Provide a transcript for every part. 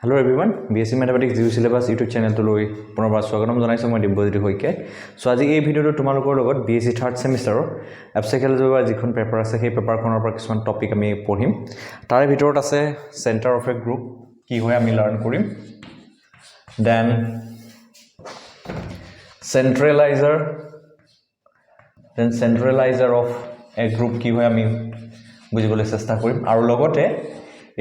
Hello everyone, BSc Mathematics Zero Syllabus YouTube channel to loi punobar swagotam janaisu moi Dibbojyoti hoike. So aji ei video to tumalokor logot BSc third semester abstract algebra jikhon paper ase সেই paper khonor par kisman topic ami porhim. Tare bhitorot ase center of a group ki hoy ami learn korim. Then centralizer of a group ki hoy ami bujibole chesta korim aru logote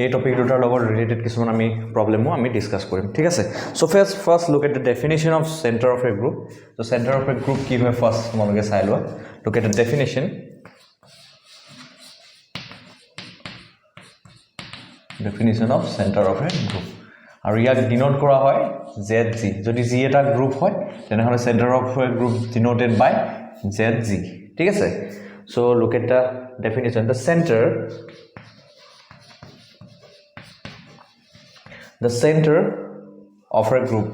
এই topic দুটাৰ লগত related কিছুমান আমি প্ৰবলেমও আমি discuss কৰিম ঠিক আছে so first look at the definition of centre of a group so centre of a group কি হয় ফাৰ্স্ট তোমালোকে চাই লোৱা look at the definition of centre of a group আৰু ইয়াক ডিনোট কৰা হয় ZG যদি G এটা গ্ৰুপ হয় তেনেহলে centre of a group denoted by ZG ঠিক আছে so look at the definition the center the center of a group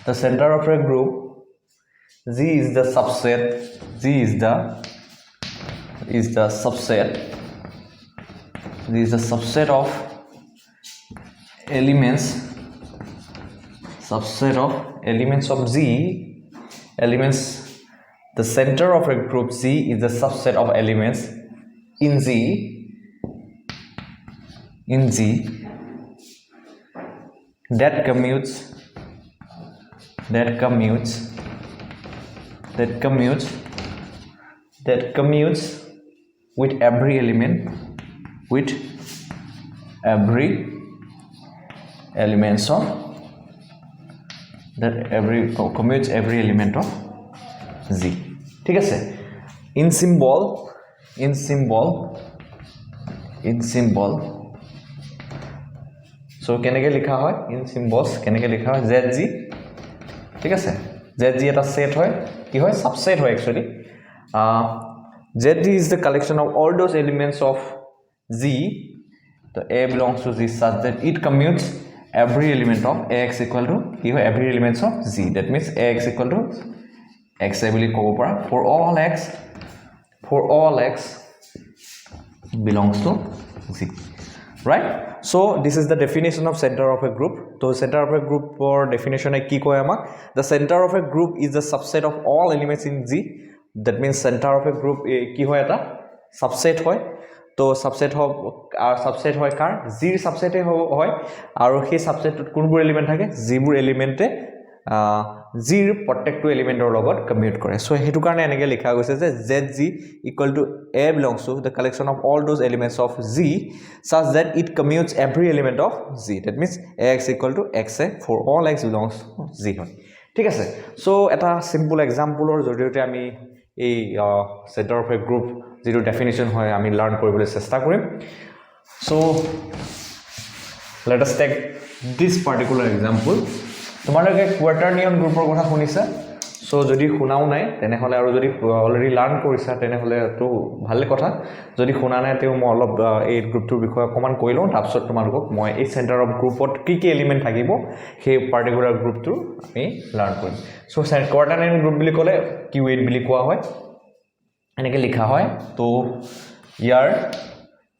the center of a group G is the subset of elements of G the center of a group G is the subset of elements in G that commutes with every element commutes every element of G ঠিক আছে in symbol so কেনেকে লিখা হয় in symbols কেনেকে লিখা হয় ZG ঠিক আছে ZG এটা সেট হয় কি হয় সাবসেট হয় actually ZG is the collection of all those elements of G so A belongs to G such that it commutes every element of AX equal to কি হয় every elements of G that means AX equal to X বুলি ক'ব পাৰা for all X belongs to G right so this is the definition of center of a group so center of a group or definition e ki koy amak the center of a group is the subset of all elements in G that means center of a group ki hoy eta subset hoy to subset hoy kar G subset e hoy aru he subset kunbur element thake G bur element e G প্ৰত্যেকটো এলিমেন্টৰ লগত commute কৰে so হেতু কাৰণে এনেকে লিখা গৈছে যে ZG equal to A belongs to the collection of all those elements of G such that it commutes every element of G that means AX equal to XA for all X belongs to G হয় ঠিক আছে so এটা simple এক্সাম্পলৰ জৰিয়তে আমি এই centre of a group যেটো definition হয় আমি লাৰ্ন কৰিবলৈ চেষ্টা কৰিম so let us take this particular example তোমালোকে কোয়াটাৰনিয়ন গ্ৰুপৰ কথা শুনিছা সো যদি শুনাও নাই তেনেহলে আৰু যদি অলৰেডি লাৰ্ন কৰিছা তেনেহলে তো ভালে কথা যদি শুনা নাই তেও মই অলপ এই গ্ৰুপটোৰ বিষয়ে কমান কৈ লওঁ তাৰপিছত তোমালোকক মই এই সেন্টাৰ অফ গ্ৰুপত কি কি এলিমেন্ট থাকিব সেই পাৰ্টিকুলাৰ গ্ৰুপটো আমি লাৰ্ন কৰিম সো কোয়াটাৰনিয়ন গ্ৰুপ বুলি ক'লে Q8 বুলি কোৱা হয় এনেকে লিখা হয় তো ইয়াৰ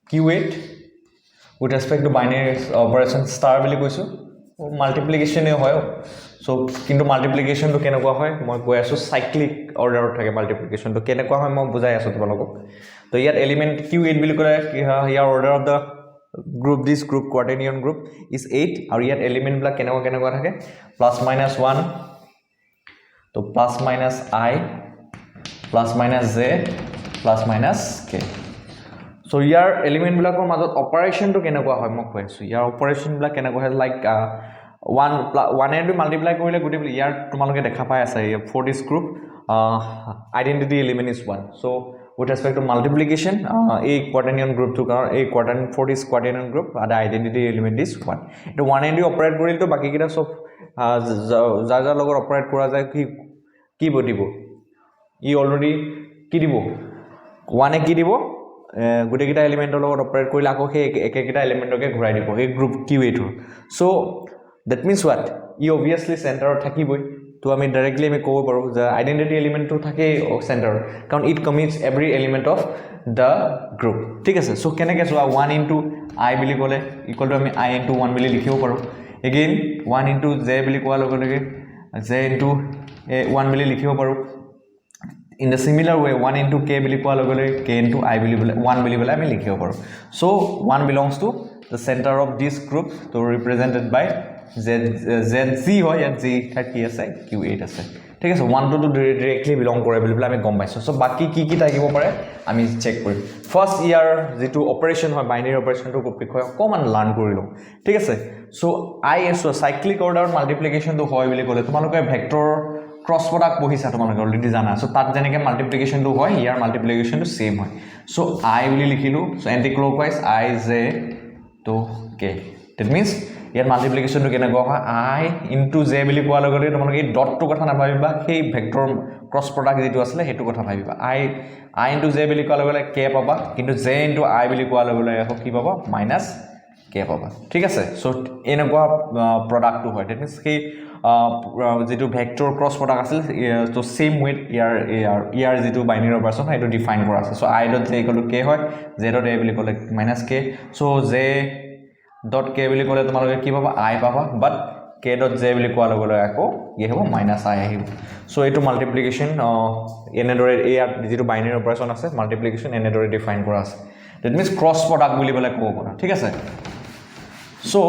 Q8 with respect to binary operation star বুলি কৈছো multiplication এ হয় সো কিন্তু মাল্টিপ্লিকেশন তো কেনেকুৱা হয় মই কৈ আছো সাইক্লিক অৰ্ডাৰত থাকে মাল্টিপ্লিকেশন তো কেনেকুৱা হয় মই বুজাই আছো তোমালোকক তো ইয়াত এলিমেন্ট Q8 বুলি ক'লে ইয়াৰ order of the group this group quaternion group is 8 আৰু ইয়াত এলিমেন্ট বিলাক কেনেকুৱা থাকে +-1 তো +-i +-j +-k so year element বিলাকৰ মাজত অপাৰেশন তো কেনেকুৱা হয় মই কৈ আছো ইয়াৰ অপাৰেশন বিলাক কেনেকুৱা হয় লাইক 1 এন্ড মাল্টিপ্লাই কৰিলে গুটি ইয়াৰ তোমালোকে দেখা পাই আছে for this group identity element is 1 so with respect to multiplication a quaternion group to a quaternion for this quaternion group the identity element is 1 to 1 and operate কৰিলে তো বাকি কিটা সব যাৰ লগত অপাৰেট কৰা যায় কি বদিব ই অলৰেডি কি দিব 1 এ কি দিব গুটেকিটা এলিমেন্টৰ লগত অপাৰেট কৰিলে আকৌ সেই একেকিটা এলিমেন্টকে ঘূৰাই দিব এই group Q8 so that means what E obviously center থাকিবই তো তো আমি ডাইৰেক্টলি আমি ক'ব পাৰোঁ যে আইডেণ্টিটি এলিমেণ্টটো থাকেই চেণ্টাৰত কাৰণ it commutes every element of the group ঠিক আছে চ' কেনেকৈ চোৱা 1 ইনটু আই বুলি ক'লে ইকুৱেল টু আমি আই ইনটু 1 বুলি লিখিব পাৰোঁ এগেইন 1 ইনটু জে বুলি কোৱাৰ লগে লগে জে ইনটু 1 বুলি লিখিব পাৰোঁ in the similar way 1 into k বুলি কোৱাৰ লগে লগে k into i বুলি 1 বুলি আমি লিখিব পাৰোঁ so 1 belongs to the center of this group so represented by z হয় ইয়াত z কি আছে q8 আছে ঠিক আছে 1 to directly belong কৰে বুলি আমি গম পাইছো so বাকি কি থাকিব পাৰে আমি চেক কৰিম ফাৰ্স্ট ইয়াৰ যেটো অপাৰেশন হয় বাইনাৰি অপাৰেশনটো বিষয়ে অকমান লাৰ্ন কৰিলো ঠিক আছে so i so cyclic order multiplication তো হয় বুলি ক'লে তোমালোকে ভেক্টৰ ক্ৰস প্ৰডাক্ট বহিছা তোমালোকে অলৰেডি জানা সো তাত যেনেকৈ মাল্টিপ্লিকেশন টো হয় ইয়াৰ মাল্টিপ্লিকেশন টো সেম হয় সো i বুলি লিখিলো so anti clockwise i j তো k that means year multiplication টো কেনেকৈ হয় i into j বুলি কোৱাৰ লগে লগে তোমালোকে এই ডট টো কথা নাভাবিবা সেই ভেক্টৰ ক্ৰস প্ৰডাক্ট যেটো আছিল হেতু কথা ভাবিবা i into j বুলি কোৱাৰ লগে লগে k পাবা কিন্তু j into i বুলি কোৱাৰ লগে লগে কি পাবা মাইনাস k পাবা ঠিক আছে সো এনেকুৱা প্ৰডাক্ট টো হয় that means সেই যেটো ভেক্টৰ ক্ৰস প্ৰডাক্ট আছিল তো সেম উইথ ইয়াৰ যেটো বাইনাৰি অপাৰেশন হেতু ডিফাইন কৰা আছে so i dot j equal to k হয় j ডট a বুলি ক'লে minus k so j dot k বুলি ক'লে তোমালোকে কি পাবা i পাবা বাট k ডট j বুলি কোৱাৰ লগে লগে আকৌ ই হ'ব মাইনাস i আহিব সো এটো মাল্টিপ্লিকেশন এনেদৰে ইয়াৰ যেটো বাইনাৰি অপাৰেশন আছে মাল্টিপ্লিকেশন এনেদৰে ডিফাইন কৰা আছে that means ক্ৰস প্ৰডাক্ট বুলি বলে ক'ব পাৰা ঠিক আছে সো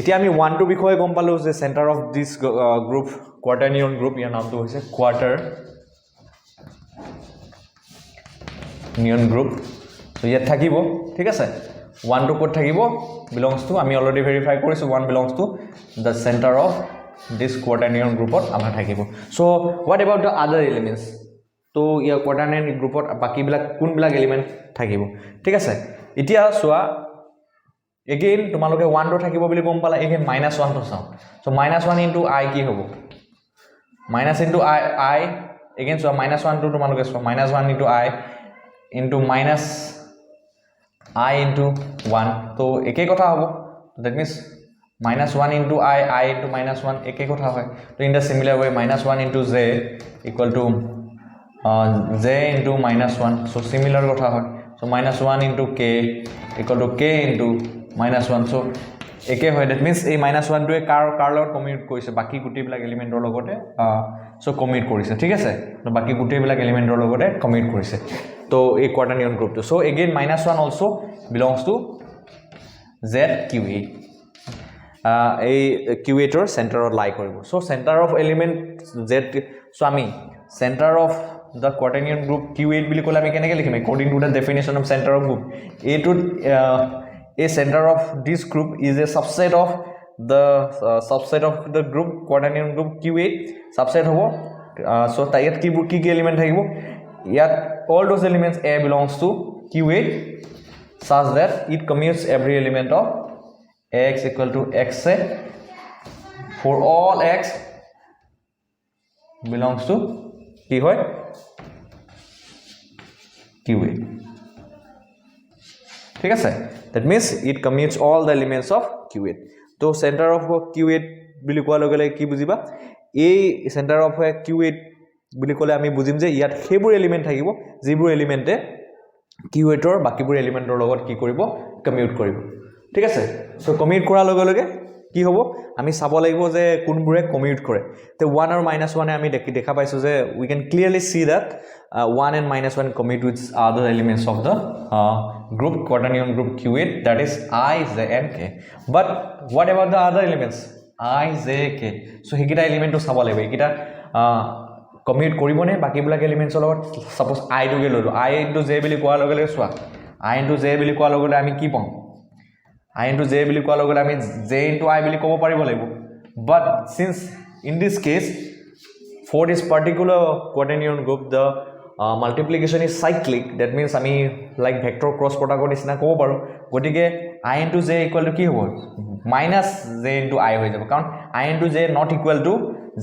এতিয়া আমি 1 টু বিষয়ে গম পালো যে centre of this group quaternion group ইয়াৰ নামটো হৈছে কোৱাটাৰনিয়ন গ্ৰুপ সো ইয়াত থাকিব ঠিক আছে 1 টু কোড থাকিব belongs to আমি অলৰেডি ভেৰিফাই কৰিছো 1 belongs to the center of this quaternion গ্ৰুপত আমাৰ থাকিব so what about the other elements তো ইয়াৰ কোৱাটাৰনিয়ন গ্ৰুপত বাকিবিলাক কোনবিলাক এলিমেন্ট থাকিব ঠিক আছে এতিয়া সোৱা again তোমালোকে 1 to থাকিব বুলি গম পালা again -1 to চাও so -1 into i কি হ'ব minus into i again so -1 to তোমালোকে so -1 into i into minus i into 1 তো একে কথা হ'ব that means -1 into i into -1 একে কথা হয় তো in the similar way -1 into j equal to j into -1 so similar কথা হয় so -1 into k equal to k into -1 so একে হয় that means এই -1 টোৱে কাৰ লগত কমিউট কৰিছে বাকি গুটিবিলাক এলিমেন্টৰ লগতে সো কমিউট কৰিছে ঠিক আছে তো বাকি গুটিবিলাক এলিমেন্টৰ লগতে কমিউট কৰিছে তো এই কোৱাটাৰনিয়ন গ্ৰুপটো so again -1 also belongs to zq8 এই q8 ৰ সেন্টাৰত লাই কৰিব so centre of element z so আমি centre of the quaternion group q8 বুলি ক'লে আমি কেনেকৈ লিখিম according to the definition of center of group a center of this group is a subset of the group quaternion group q8 subset hobo so tayat ki element thakibo yat all those elements a belongs to q8 such that it commutes every element of x equal to x for all x belongs to ki hoy q8 ঠিক আছে that means it commutes all the elements of q8 তো center of q8 বুলি কোৱা লগে লগে কি বুজিবা এই center of q8 বুলি ক'লে আমি বুজিম যে ইয়াত হেবোৰ এলিমেন্ট থাকিব যিবোৰ এলিমেন্টে q8 ৰ বাকিবোৰ এলিমেন্টৰ লগত কি কৰিব কমিউট কৰিব ঠিক আছে সো কমিউট কৰাৰ লগে লগে কি হ'ব আমি চাব লাগিব যে কোনবোৰে কমিউট কৰে তে 1 আৰু -1 আমি দেখা পাইছো যে we can clearly see that 1 and -1 commute with other elements of the group quaternion group q8 that is i j and k but what about the other elements i j k so hikita element to sabo lebe hikita commute koribone baki bulak elements লগত suppose i to ge lolo i into j bili koa loge loge swa i into j bili koa loge ami ki pam i into j bili koa loge ami j into i bili kobo paribo laibo but since in this case for this particular quaternion group the multiplication is cyclic that means ami like vector cross product isna kobo paru gotike I into j equal to কি হ'ব minus j into i হৈ যাব কাৰণ I into j not equal to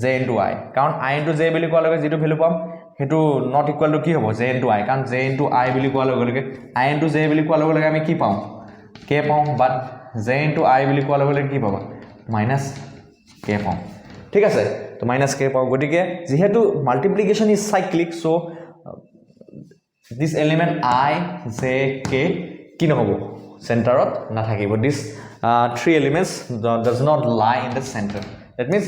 j into i কাৰণ I into j বুলি কোৱা লগে যেটো ভ্যালু পাম হেতু not equal to কি হ'ব j into i কাৰণ j into i বুলি কোৱা লগে I into j বুলি কোৱা লগে আমি কি পাম k পাম but j into i বুলি কোৱা লগে কি পাবা minus k পাম ঠিক আছে তো মাইনাছ কে পাওঁ গতিকে যেহেতু multiplication is cyclic so this element I J K কি নহব সেন্টাৰত নাথাকিব this three elements does not lie in the center that means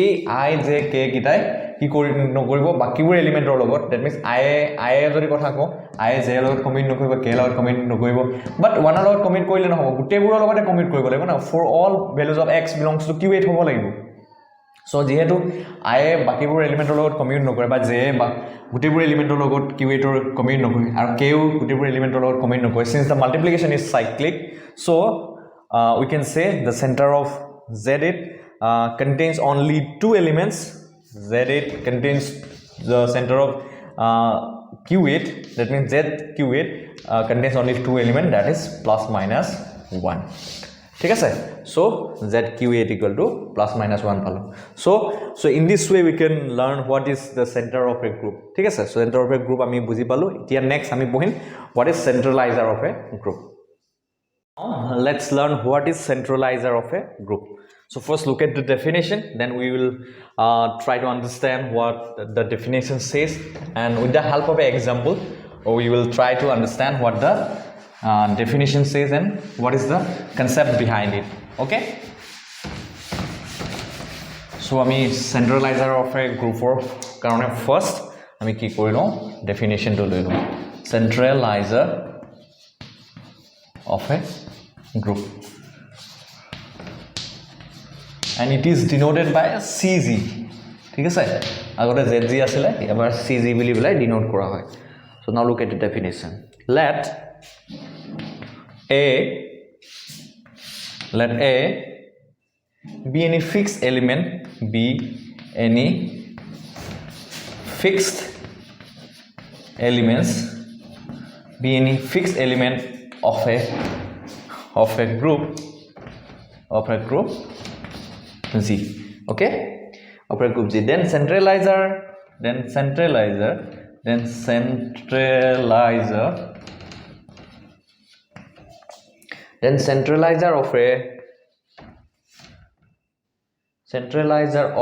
A I J K কিটাই কি কৰি নকৰিব বাকিবোৰ এলিমেন্টৰ লগত that means I যদি কথা কওঁ I J লগত কমিট নকৰিব K লগত কমিট নকৰিব বাট 1 লগত কমিট কৰিলে নহব গুটেইবোৰৰ লগতে কমিট কৰিব লাগিব না for all values of x belongs to q8 হ'ব লাগিব সো যেহেতু I বাকিবোৰ এলিমেন্টৰ লগত কমিউট নকৰে বা J বা গুটেইবোৰ এলিমেন্টৰ লগত Q8 ৰ কমিউট নকৰে আৰু K ও গুটেইবোৰ এলিমেন্টৰ লগত কমিউট নকৰে since the multiplication is cyclic so we can say the center of Z8 contains only two elements Z8 contains the center of Q8 that means ZQ8 contains only two elements that is plus minus 1 ঠিক আছে so ZQ8 equal to plus minus 1 পালো so in this way we can learn what is the center of a group ঠিক আছে so center of a group আমি বুজি পালো এতিয়া next আমি পঢ়িম what is centralizer of a group let's learn what is centralizer of a group so first look at the definition then we will try to understand what the definition says and with the help of an example we will try to understand what the definition says and what is the concept behind it okay so ami centralizer of a group for karone first ami ki korilo definition to loilo centralizer of a group and it is denoted by a CG ঠিক আছে আগতে ZG আছিল এবাৰ CG বুলি বলাই denote কৰা হয় so now look at the definition let A be any fixed element be any fixed elements be any fixed element of a group Z okay of a group Z then centralizer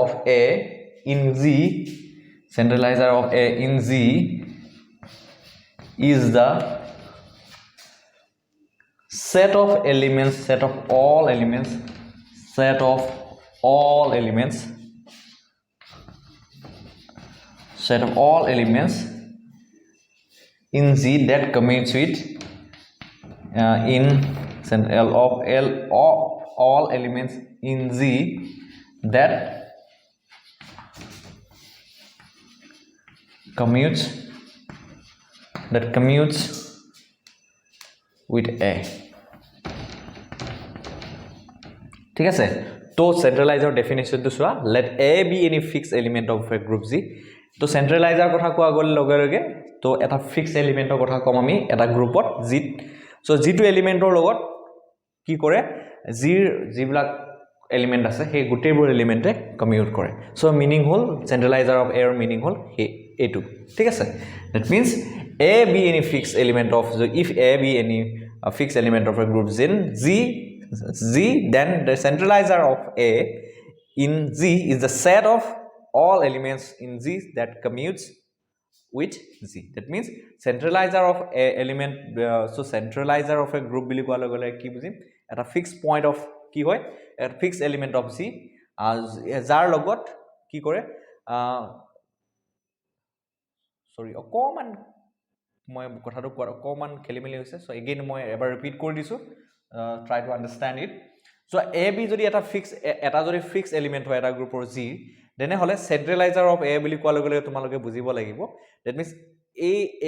of A in Z is the set of all elements in Z that commutes with in all elements in Z that commutes with A ঠিক আছে তো centralizer definition to soya let A be any fixed element of a group Z তো centralizer কথা কোৱা গল লগে লগে তো এটা fixed element কথা কম আমি এটা গ্ৰুপত Z so G2 এলিমেন্টৰ লগত কি কৰে যিবিলাক এলিমেন্ট আছে সেই গুটেইবোৰ এলিমেন্টে কমিউট কৰে so meaning hall centralizer of A meaning hall A2 ঠিক আছে that means A be any fixed element of if A be any fixed element of a group then Z then the centralizer of A in Z is the set of all elements in Z that commutes with Z that means centralizer of a element so centralizer of a group bili koa logole ki bujim eta fixed point of ki hoy a fixed element of Z jar logot ki kore sorry common মই কথাটো কমান খেলিমেলি হৈছে so again মই এবাৰ repeat কৰি দিছো try to understand it so A B যদি এটা fixed element হয় এটা গ্ৰুপৰ Z দেনে হলে centralizer of A বুলি কোৱা লগে তোমালোকে বুজিব লাগিব that means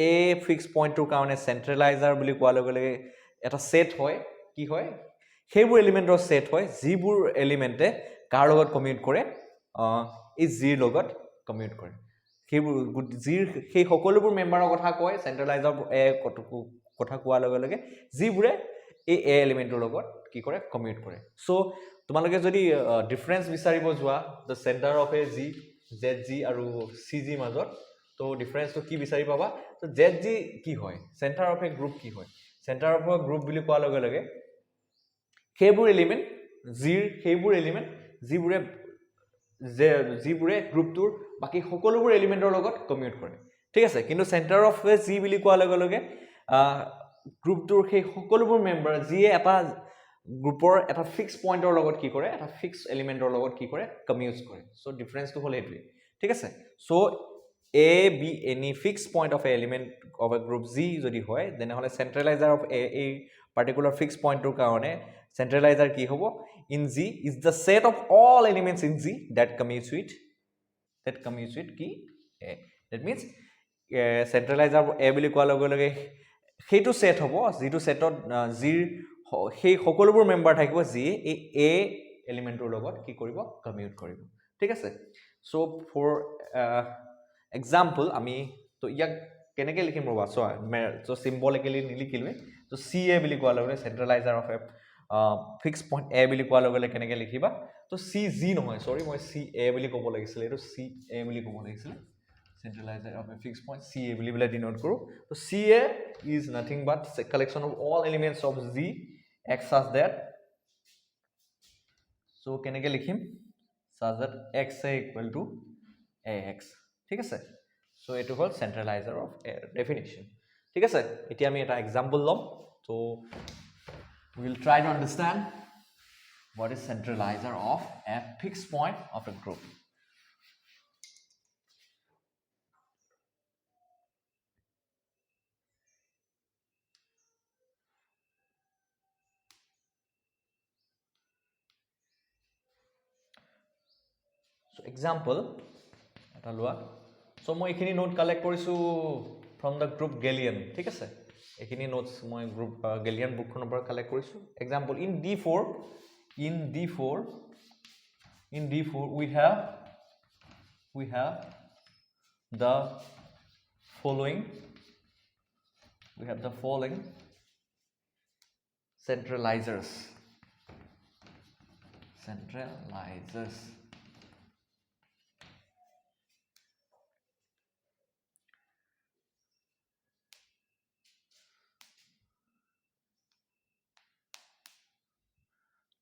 a fixed point to কাৰণে centralizer বুলি কোৱা লগে এটা সেট হয় কি হয় সেইবোৰ এলিমেন্টৰ সেট হয় যিবোৰ এলিমেন্টে কাৰ লগত কমিউট কৰে এই Z লগত কমিউট কৰে সেইবোৰ সেই সকলোবোৰ মেম্বাৰৰ কথা কয় centralizer A কথা কোৱা লগে যিবোৰে এই A এলিমেন্টৰ লগত কি কৰে কমিউট কৰে সো তোমালোকে যদি ডিফাৰেন্স বিচাৰিব যোৱা the center of a Z ZG আৰু CG মাজত তো ডিফাৰেন্স তো কি বিচাৰি পাবা তো ZG কি হয় center of a group কি হয় center of a group বুলি কোৱা লগে সেইবোৰ এলিমেন্ট যিবোৰে যে যিবোৰে গ্ৰুপটোৰ বাকি সকলোবোৰ এলিমেন্টৰ লগত কমিউট কৰে ঠিক আছে কিন্তু সেন্টাৰ অফ জি বুলি কোৱাৰ লগে লগে গ্ৰুপটোৰ সেই সকলোবোৰ মেম্বাৰ যিয়ে এটা গ্ৰুপৰ এটা ফিক্স পইণ্টৰ লগত কি কৰে এটা ফিক্স এলিমেন্টৰ লগত কি কৰে কমিউট কৰে সো ডিফাৰেন্সটো হ'ল এইটোৱে ঠিক আছে so A B any fixed point of a element of a group Z যদি হয় তেনেহলে centralizer of a particular fixed point ৰ কাৰণে centralizer কি হ'ব in Z is the set of all elements in Z that commutes with কি A that means centralizer of A বুলি কোৱাৰ লগে লগে সেইটো সেট হ'ব যিটো সেটত Z সেই সকলোবোৰ মেম্বাৰ থাকিব যি এই A এলিমেন্টৰ লগত কি কৰিব কমিউট কৰিব ঠিক আছে সো ফৰ example আমি তো ইয়াক কেনেকৈ লিখিম ৰবা সো সিম্বলিক্যালি নিলিখিলোৱে তো CA বুলি কোৱাৰ লগে centraliser of a fix point A বুলি কোৱাৰ লগে কেনেকৈ লিখিবা তো CG নহয় সৰি মই CA বুলি ক'ব লাগিছিল এটো CA বুলি ক'ব লাগিছিল centralizer of a fixed point CA বুলি বলে ডিনোট কৰো তো CA is nothing but a collection of all elements of Z x such that so কেনেকৈ লিখিম such that x is equal to AX ঠিক আছে সো এটো হল সেন্ট্রালাইজার অফ ডেফিনিশন ঠিক আছে এতিয়া আমি এটা एग्जांपल লম so we will try to understand what is centralizer of a fixed point of a group so example এটা লোৱা সো মই এখিনি নোট কালেক্ট কৰিছো from the group Gallian ঠিক আছে এখিনি নোটস মই গ্ৰুপ Gallian বুকখনৰ পৰা কালেক্ট কৰিছো example in D4 we have the following centralizers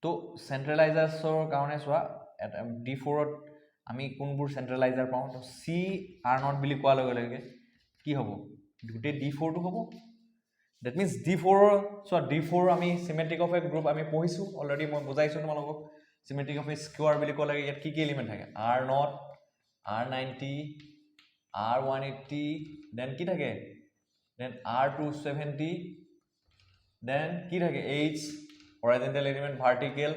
তো সেন্ট্ৰালাইজাৰসৰ কাৰণে সোৱা D4 ত আমি কোনবোৰ সেন্ট্ৰালাইজাৰ পাওঁ তো C R0 বুলি কোৱা লগে লগে কি হ'ব দুটে D4 টো হ'ব that means D4 so D4 আমি symmetric of a group আমি পঢ়িছো অলৰেডি মই বুজাইছো তোমালোকক symmetric of a square বুলি কোৱা লাগে ইয়াত কি কি এলিমেন্ট থাকে R0 R90 R180 then কি থাকে then R270 then কি থাকে H horizontal element vertical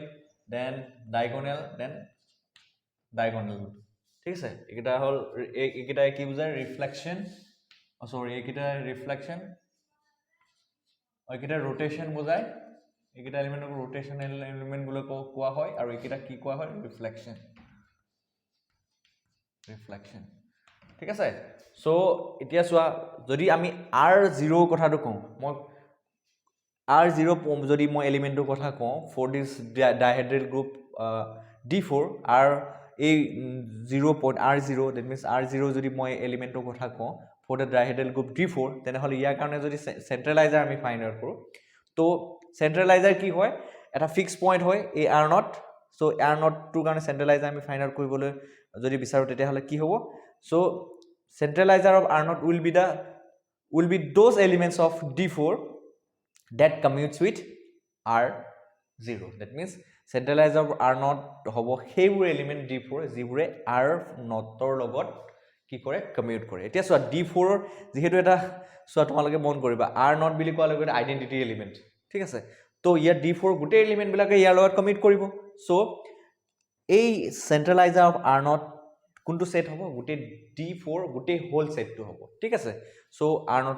then diagonal ঠিক আছে এটা হল এটা কি বুজায় রিফ্লেকশন সরি এটা রিফ্লেকশন এটা রোটেশন বুজায় এটা এলিমেন্টক রোটেশনাল এলিমেন্ট গুলো কোৱা হয় আৰু এটা কি কোৱা হয় ৰিফ্লেকশন ঠিক আছে সো এতিয়া সোৱা যদি আমি R0 কথাটো কওঁ মই R0 যদি মই এলিমেন্টৰ কথা কওঁ for this dihedral group D4 R এই 0 point R0 that means R0 যদি মই এলিমেন্টৰ কথা কওঁ for the dihedral group D4 তেনেহলে ইয়াৰ কাৰণে যদি সেন্ট্ৰালাইজাৰ আমি ফাইন্ড আউট কৰো তো সেন্ট্ৰালাইজাৰ কি হয় এটা ফিক্স পইণ্ট হয় এই R0 সো R0 টোৰ কাৰণে সেন্ট্ৰালাইজাৰ আমি ফাইন্ড আউট কৰিবলৈ যদি বিচাৰো তেতিয়াহলে কি হ'ব so centraliser of R0 will be those elements of D4 that commutes with R0 that means centralizer of R0 হ'ব সেইবোৰ এলিমেন্ট D4 যিবোৰে R0 ৰ লগত কি কৰে কমিউট কৰে এতিয়া সোৱা D4 যেহেতু এটা সোৱা তোমালোকে মন কৰিবা R0 বুলি কোৱা লগে আইডেন্টিটি এলিমেন্ট ঠিক আছে তো ইয়াৰ D4 গোটেই এলিমেন্ট বিলাকে ইয়াৰ লগত কমিউট কৰিব সো এই সেন্ট্ৰালাইজাৰ অফ R0 কোনটো সেট হ'ব গোটেই D4 গোটেই হোল সেটটো হ'ব ঠিক আছে সো R0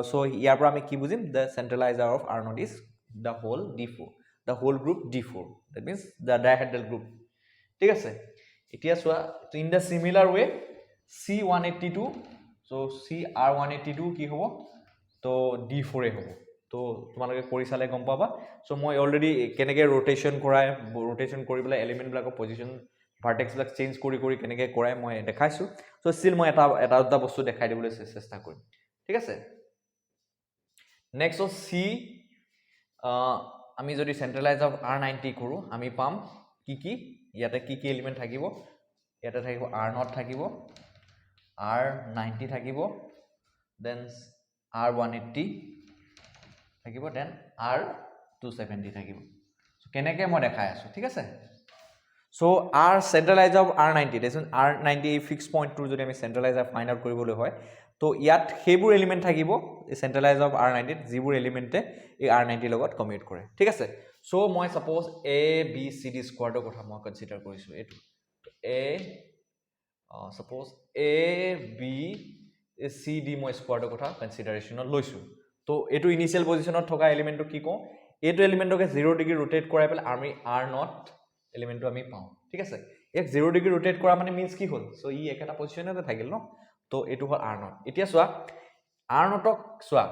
সো ইয়াৰ পৰা আমি কি বুজিম the centralizer of R0 is the whole D4 the whole group D4 that means the dihedral group ঠিক আছে এতিয়া সোৱা in the similar way C182 so CR182 কি হ'ব তো D4 এ হ'ব তো তোমালোকে কৰি চালে গম পাবা সো মই অলৰেডি কেনেকৈ ৰোটেশন কৰি পেলাই এলিমেন্ট বিলাকৰ পজিশন ভাৰ্টেক্স বিলাক চেঞ্জ কৰি কেনেকৈ কৰাই মই দেখাইছো সো স্টিল মই এটা বস্তু দেখাই দিবলৈ চেষ্টা কৰিম ঠিক আছে নেক্সট C আমি যদি সেন্ট্ৰালাইজ অফ R90 কৰো আমি পাম কি ইয়াতে কি এলিমেন্ট থাকিব ইয়াতে থাকিব R0 থাকিব R90 থাকিব দেন R180 থাকিব দেন R270 থাকিব সো কেনেকৈ মই দেখাই আছো ঠিক আছে so R centralizer of R90 দেচোন R90 ফিক্স পইণ্টটো যদি আমি centralizer ফাইন্ড আউট কৰিবলৈ হয় তো ইয়াত সেইবোৰ এলিমেন্ট থাকিব এই centralizer of R90 যিবোৰ এলিমেন্টে এই R90 লগত কমিউট কৰে ঠিক আছে সো মই suppose A B C D স্কোৱাৰটোৰ কথা মই কনসিডাৰ কৰিছো এটো A suppose A B C D মই স্কোৱাৰটোৰ কথা কনসিডাৰেশনত লৈছো তো এটো ইনিশিয়াল পজিশনত থকা এলিমেন্টটো কি কওঁ এটো এলিমেন্টকে 0 ডিগ্ৰী ৰোটেট কৰাই পেলাই আমি R0 এলিমেন্টটো আমি পাওঁ ঠিক আছে এক 0 ডিগ্ৰী ৰোটেট কৰা মানে মিন্স কি হ'ল সো ই একটা পজিশনতে থাকিল ন তো এটো হ'ল R0 এতিয়া সোৱা R0 ক সোৱা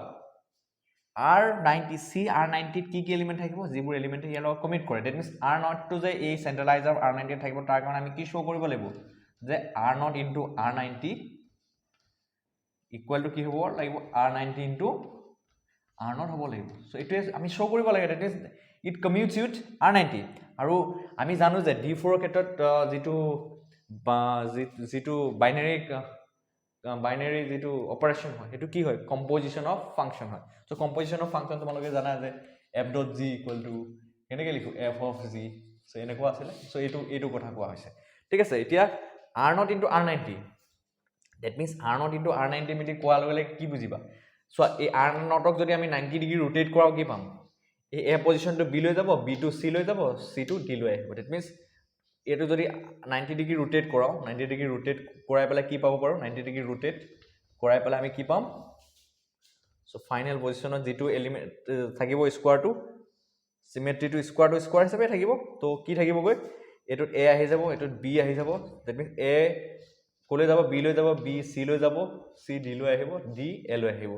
R90 C R90 কি কি এলিমেন্ট থাকিব যিবোৰ এলিমেন্টে ইয়াৰ লগত কমিট কৰে দ্যাট মিন্স R0 টু যে এই সেন্ট্ৰালাইজাৰ R90 থাকিব তাৰ কাৰণে আমি কি শো কৰিব লাগিব যে R0 into R90 equal to কি হ'ব লাগিব R90 into R0 হ'ব লাগিব সো এটো আমি শো কৰিব লাগে that means it commutes with R90 আৰু আমি জানো যে D4 ৰ ক্ষেত্ৰত যেটো বাইনাৰী যেটো অপাৰেশন হয় এটো কি হয় কম্পোজিশন অফ ফাংশন হয় সো কম্পোজিশন অফ ফাংশন তোমালোকে জানা যে f.g equal to কেনেকৈ লিখো f of g সো এনেকুৱা আছিল সো এটো কথা কোৱা হৈছে ঠিক আছে এতিয়া R0 into R90 that means R0 into R90 মিলি কোৱা লগে কি বুজিবা সো এই R0 ক যদি আমি 90 ডিগ্ৰী ৰোটেট কৰাও কি পাম এই A পজিশন টু B লৈ যাব B টু C লৈ যাব C টু D লৈ আহিব that means এটো যদি 90 ডিগ্ৰী ৰোটেট কৰাও 90 ডিগ্ৰী ৰোটেট কৰাই পেলাই কি পাব পাৰো 90 ডিগ্ৰী ৰোটেট কৰাই পেলাই আমি কি পাম সো ফাইনাল পজিশনত যেটো এলিমেন্ট থাকিব স্কোৱাৰটো সিমেট্ৰি টু স্কোৱাৰ হিচাপে থাকিব তো কি থাকিবগৈ এটোত A আহি যাব এটোত B আহি যাব দ্যাট মিন্স A কোলে যাব B লৈ যাব B C লৈ যাব C D লৈ আহিব D A লৈ আহিব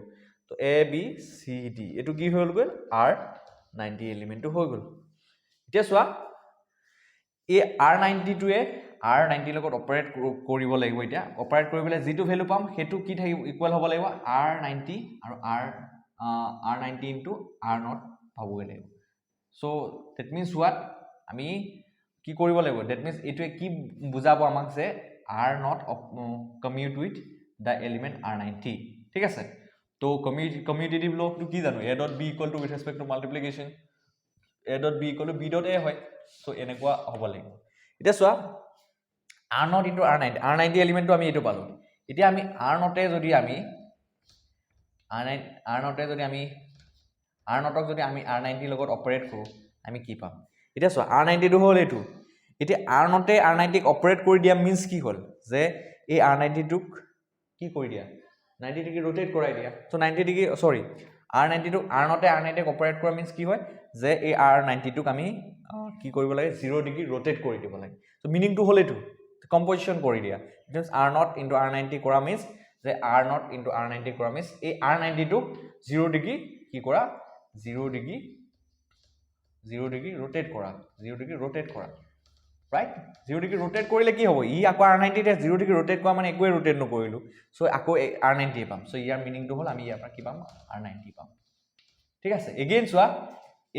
তো A B C D এটো কি হৈ গ'ল R90 এলিমেন্টটো হৈ গ'ল এতিয়া সোৱা এই R90 টোৱে R90 লগত অপাৰেট কৰিব লাগিব এতিয়া অপাৰেট কৰিবলৈ যেটো ভ্যালু পাম হেতু কি থাকিব ইকুৱেল হ'ব লাগিব R90 আৰু R90 into R0 পাবগৈ লাগিব সো দ্যাট মিন্স হোৱাট আমি কি কৰিব লাগিব দ্যাট মিন্স এটোৱে কি বুজাব আমাক যে R0 commute with the element R90 ঠিক আছে তো commutative law টো কি জানো a dot b equal to with respect to multiplication a dot b equal to b dot a হয় সো এনেকুৱা হ'ব লাগিব এতিয়া সোৱা R0 into R90 এলিমেন্টটো আমি এটো পালো এতিয়া আমি R0 ক যদি আমি R90 লগত অপাৰেট কৰো আমি কি পাম এতিয়া সোৱা R90 টো হ'ল এটো এতিয়া R0 তে R90 ক অপাৰেট কৰি দিয়া মিন্স কি হ'ল যে এই R90 টোক কি কৰি দিয়া 90 ডিগ্ৰী ৰোটেট কৰাই দিয়া সো 90 ডিগ্ৰী সৰি R90 টোক R0 তে R90 ক অপাৰেট কৰা মিন্স কি হয় যে এই R90 টোক আমি কি কৰিব লাগে 0 ডিগ্ৰী ৰোটেট কৰি দিব লাগে সো মিনিং টো হ'ল এটো কম্পোজিশন কৰি দিয়া it means R0 into R90 কৰা মিন্স যে R0 into R90 কৰা মিন্স এই R90 টো 0 ডিগ্ৰী কি কৰা 0 ডিগ্ৰী ৰোটেট কৰা right 0 ডিগ্ৰী ৰোটেট কৰিলে কি হ'ব ই আকৌ R90 তে 0 ডিগ্ৰী ৰোটেট কৰা মানে একোৱে ৰোটেট নকৰিলো সো আকৌ R90 পাম সো ইয়াৰ মিনিং টো হ'ল আমি ইয়াৰ পৰা কি পাম R90 পাম ঠিক আছে এগেইন সোৱা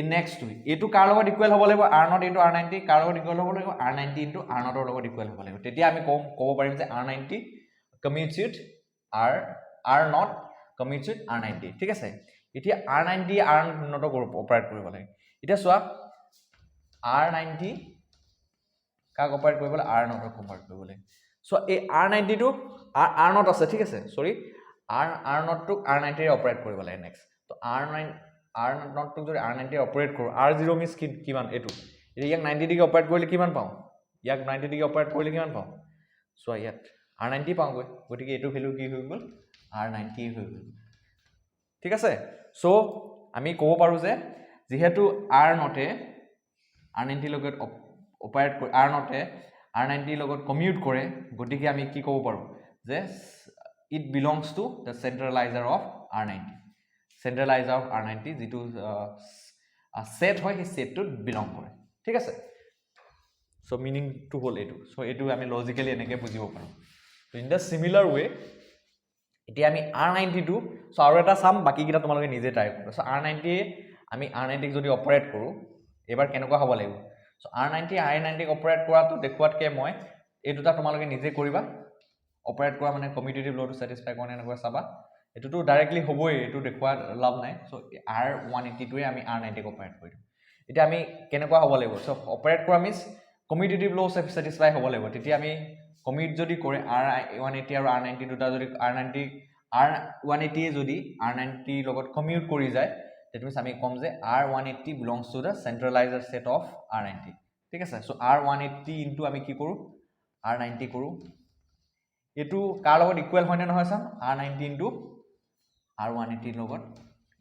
in next week এটো কাৰ লগত ইকুৱেল হ'ব লাগিব R0 into R90 কাৰ লগত ইকুৱেল হ'ব লাগিব R90 into R0 ৰ লগত ইকুৱেল হ'ব লাগিব তেতিয়া আমি ক'ব পাৰিম যে R90 commutes with R0 commutes with R90 ঠিক আছে এতিয়া R90 R0 ক অপাৰেট কৰিব লাগে এতিয়া সোৱা R90 কাক অপাৰেট কৰিব লাগে R0 ক অপাৰেট কৰিব লাগে সো এই R90 টো R0 আছে ঠিক আছে সৰি R0 টোক R90 ৰে অপাৰেট কৰিব লাগে নেক্সট তো R0 টোক যদি R90 অপাৰেট কৰো R0 মিন্স কিমান এটো ইয়াক 90 ডিগ্ৰী অপাৰেট কৰিলে কিমান পাও ইয়াক 90 ডিগ্ৰী অপাৰেট কৰিলে কিমান পাও সো ইয়াত R90 পাওঁগৈ গতিকে এটো ভ্যালু কি হৈ গ'ল R90 হৈ গ'ল ঠিক আছে সো আমি ক'ব পাৰো যে যেহেতু R0 তে R90 লগত অপাৰেট কৰে R0 তে R90 লগত কমিউট কৰে গতিকে আমি কি ক'ব পাৰো যে it belongs to the centralizer of R90 যেটো সেট হয় সেই সেটটো বিলং কৰে ঠিক আছে সো মিনিং টু হ'ল এটো সো এটো আমি লজিক্যালি এনেকৈ বুজিব পাৰো তো ইন দা সিমিলাৰ ওয়ে এতিয়া আমি R90 টো সো আৰু এটা সাম বাকি কিটা তোমালোকে নিজে ট্ৰাই কৰা সো R90 আমি R90 ক যদি অপাৰেট কৰো এবাৰ কেনেকুৱা হ'ব লাগিব সো R90 ক অপাৰেট কৰাটো দেখুৱাতকে মই এই দুটা তোমালোকে নিজে কৰিবা অপাৰেট কৰা মানে কমিউটেটিভ লটো স্যাটিসফাই কৰে নকৰে চাবা এটোটো ডাইৰেক্টলি হ'বই এটো দেখুৱা লাভ নাই সো R180 টোৱে আমি R90 ক অপাৰেট কৰি দিম এতিয়া আমি কেনেকুৱা হ'ব লাগিব সো অপাৰেট কৰা মিন্স কমিউটেটিভ ল স্যাটিসফাই হ'ব লাগিব তেতিয়া আমি কমিউট যদি কৰে R180 আৰু R90 দুটা যদি R180 যদি R90 লগত কমিউট কৰি যায় that means আমি কম যে R180 belongs to the centralizer set of R90 ঠিক আছে সো R180 into আমি কি কৰো R90 কৰো এটো কাৰ লগত ইকুৱেল হয় নে নহয় চাম R90 into R180 লগত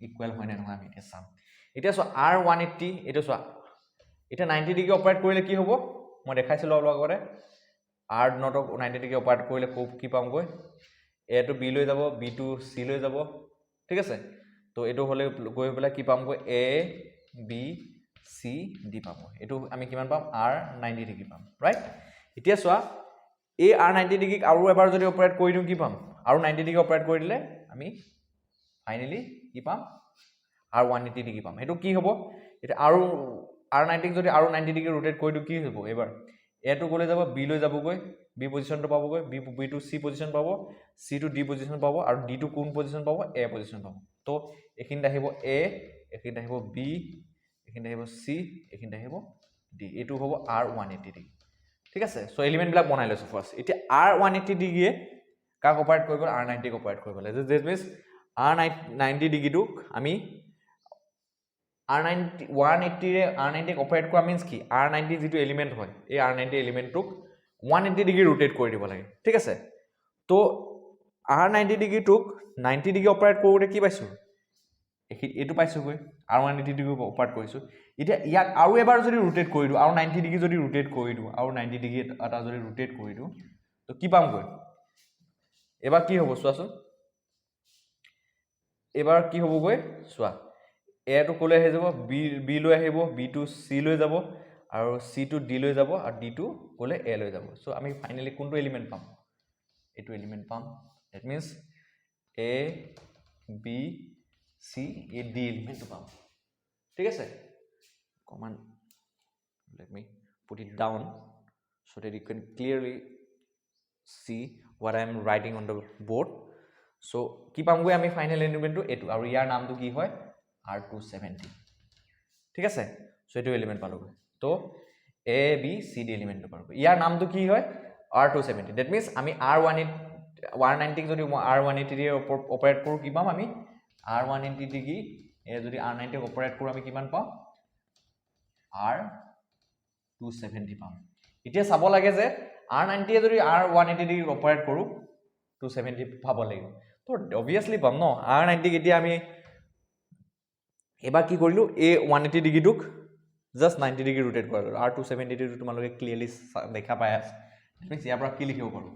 ইকুৱেল হয় নে নহয় আমি এটা চাম এতিয়া সো R180 এটো সো এটা 90 ডিগ্ৰী অপাৰেট কৰিলে কি হ'ব মই দেখাইছিলো অলপ আগতে R0 ক 90 ডিগ্ৰী অপাৰেট কৰিলে কি পাম গৈ A to B লৈ যাব B to C লৈ যাব ঠিক আছে তো এটো হলে গৈ পেলা কি পাম গৈ A B C D পাম এটো আমি কিমান পাম R90 ডিগ্ৰী পাম ৰাইট এতিয়া সোৱা A R90 ডিগ্ৰী আৰু এবাৰ যদি অপাৰেট কৰি দিও কি পাম আৰু 90 ডিগ্ৰী অপাৰেট কৰি দিলে আমি ফাইনালি কি পাম R180 ডিগ্ৰী পাম এটো কি হ'ব এটা আৰু R90 যদি আৰু 90 ডিগ্ৰী ৰোটেট কৰি দিও কি হ'ব এবাৰ A to গলে যাব B লৈ যাব গৈ B পজিশন তো পাবো গৈ B to C পজিশন পাবো C to D পজিশন পাবো আৰু D to কোন পজিশন পাবো A পজিশন পাবো তো এখিনতে আহিব A এখিনতে আহিব B এখিনতে আহিব C এখিনতে আহিব D এটো হ'ব R180 ডিগ্ৰী ঠিক আছে সো এলিমেন্ট বিলাক বনাই লৈছো ফাৰ্স্ট এটা R180 ডিগ্ৰী কাক অপাৰেট কৰিব R90 ক অপাৰেট কৰিব লাগে দিস মিন্স R90 ডিগ্ৰীটো আমি R90 180 ৰে R90 ক অপাৰেট কৰা মিন্স কি R90 যেটো এলিমেন্ট হয় এই R90 এলিমেন্টটোক 180 ডিগ্ৰী ৰোটেট কৰি দিব লাগে ঠিক আছে তো R90 ডিগ্ৰীটোক 90 ডিগ্ৰী অপাৰেট কৰোতে কি পাইছো এটো পাইছো গৈ R180 ডিগ্ৰী অপাৰেট কৰিছো এতিয়া ইয়াক আৰু এবাৰ যদি ৰোটেট কৰি দিও আৰু 90 ডিগ্ৰী যদি ৰোটেট কৰি দিও আৰু 90 ডিগ্ৰী এটা যদি ৰোটেট কৰি দিও তো কি পাম গৈ এবাৰ কি হ'ব চোৱাচোন এবাৰ কি হ'ব গৈ চোৱা A to কোলে হে যাব B লৈ আহিব B to C লৈ যাব আৰু C to D লৈ যাব আৰু D to কোলে A লৈ যাব সো আমি ফাইনালি কোনটো এলিমেন্ট পাম এটো এলিমেন্ট পাম that means A B C A D element পাম ঠিক আছে কমান let me put it down so that you can clearly see what I am writing on the board so কি পাম গৈ আমি ফাইনাল এলিমেন্টটো এটো আৰু ইয়াৰ নামটো কি হয় R270 ঠিক আছে সো এটো এলিমেন্ট পালো তো A B C D element পালো ইয়াৰ নামটো কি হয় R270 that means আমি R190 যদি R180 ৰে অপাৰেট কৰো কি পাম আমি R180 ডিগ্ৰী এ যদি R90 অপাৰেট কৰো আমি কিমান পাম R270 পাম এতিয়া চাব লাগে যে R90 এ যদি R180 ডিগ্ৰী অপাৰেট কৰো 270 পাব লাগিব তো obviously পাম ন R90 এতিয়া আমি এবাৰ কি কৰিলো A 180 ডিগ্ৰীটোক জাস্ট 90 ডিগ্ৰী ৰোটেট কৰিলো R270 টো তোমালোকে ক্লিয়াৰলি দেখা পাই আছে মিন্স ইয়াৰ পৰা কি লিখিব পাৰো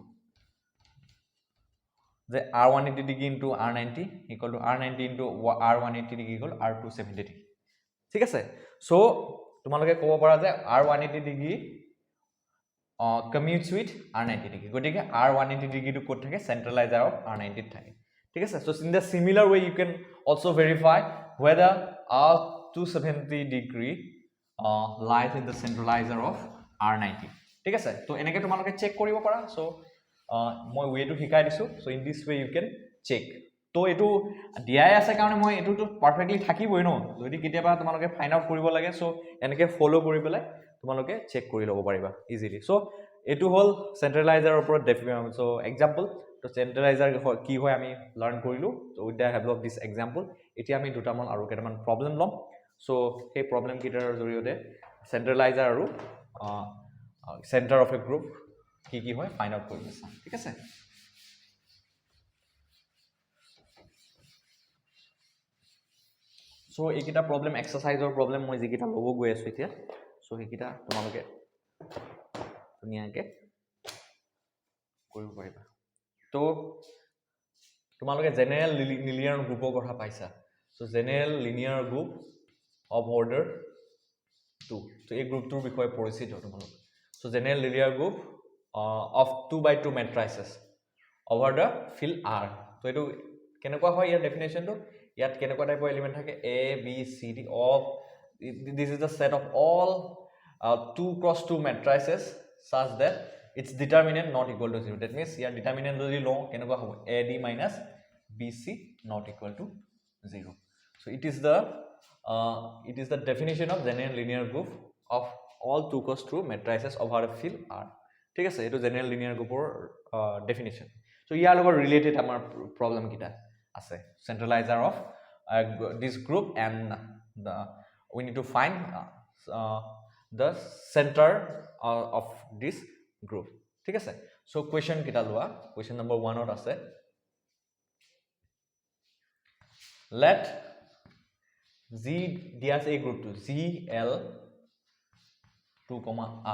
যে R180 degree into R90 equal to R90 into R180 degree equal R270 degree ঠিক আছে সো তোমালোকে ক'ব পাৰা যে R180 degree commutes with R90 degree গতিকে R180 ডিগ্ৰীটো ক'ত থাকে সেন্ট্ৰালাইজাৰ অফ R90 থাকে ঠিক আছে so in the similar way you can also verify whether R270 degree lies in the centralizer of R90 ঠিক আছে তো এনেকে তোমালোকে চেক কৰিব পাৰা সো মই ওয়েটো শিকাই দিছো so in this way you can check তো এটো দিয়াই আছে কাৰণে মই এটো তো পাৰফেক্টলি থাকিবই ন যদি কেতিয়াবা তোমালোকে ফাইন্ড আউট কৰিব লাগে সো এনেকে ফলো কৰি পেলাই তোমালোকে চেক কৰি ল'ব পাৰিবা ইজিলি সো এটো হল সেন্ট্ৰালাইজাৰৰ ওপৰত সো এক্সাম্পল তো সেন্ট্ৰালাইজাৰ কি হয় আমি লাৰ্ন কৰিলো so with the help of this example এতিয়া আমি দুটামান আৰু কেটামান প্ৰবলেম লম সো সেই প্ৰবলেম কিটাৰ জৰিয়তে সেন্ট্ৰালাইজাৰ আৰু সেন্টাৰ অফ এ গ্ৰুপ কি হয় ফাইন্ড আউট কৰিব চাম ঠিক আছে সো এইকিটা প্ৰবলেম এক্সাৰসাইজৰ প্ৰবলেম মই যিকিটা লব গৈ আছো এতিয়া সো সেইকিটা তোমালোকে ধুনিয়াকে কৰিব পাৰিবা তো তোমালোকে জেনাৰেল লিনিয়াৰ গ্ৰুপৰ কথা পাইছা so general linear group of order 2 তো এই গ্ৰুপটোৰ বিষয়ে পৰিচিত তোমালোক so general linear group of 2x2 matrices over the field R তো এটো কেনেকুৱা হয় ইয়াৰ ডেফিনেশন টো ইয়াত কেনেকুৱা টাইপৰ এলিমেন্ট থাকে A B C D of this is the set of all 2 cross 2 matrices such that its determinant not equal to 0. That means here determinant যদি লওঁ কেনেকুৱা হ'ব AD minus BC not equal to 0. So it is the definition of general linear group of all 2 cos 2 matrices over a field R. ঠিক আছে এটো general linear group definition. So ইয়াৰ লগত related আমাৰ problem কিটা আছে centralizer of this group and we need to find the center of this group. ঠিক আছে so question kita loa question number 1 ot ase let z dias a group to zl 2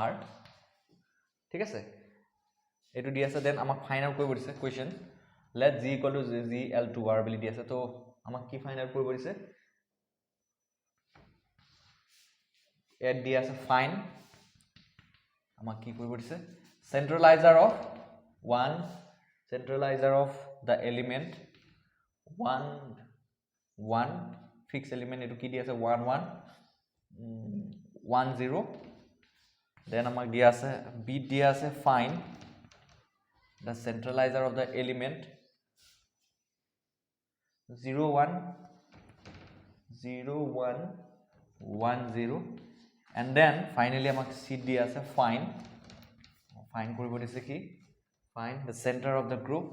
r ঠিক আছে etu di ase then amak find out koribo dise question let z equal to zl 2r bili di ase to amak ki find out koribo dise add di ase find amak ki koribo dise centralizer of the element 1 fixed element etu ki di ase 1 1 1 0 then amak di ase b di ase find the centralizer of the element 0 1 0 1 1 0 and then finally amak c di ase find koribo dise ki find the center of the group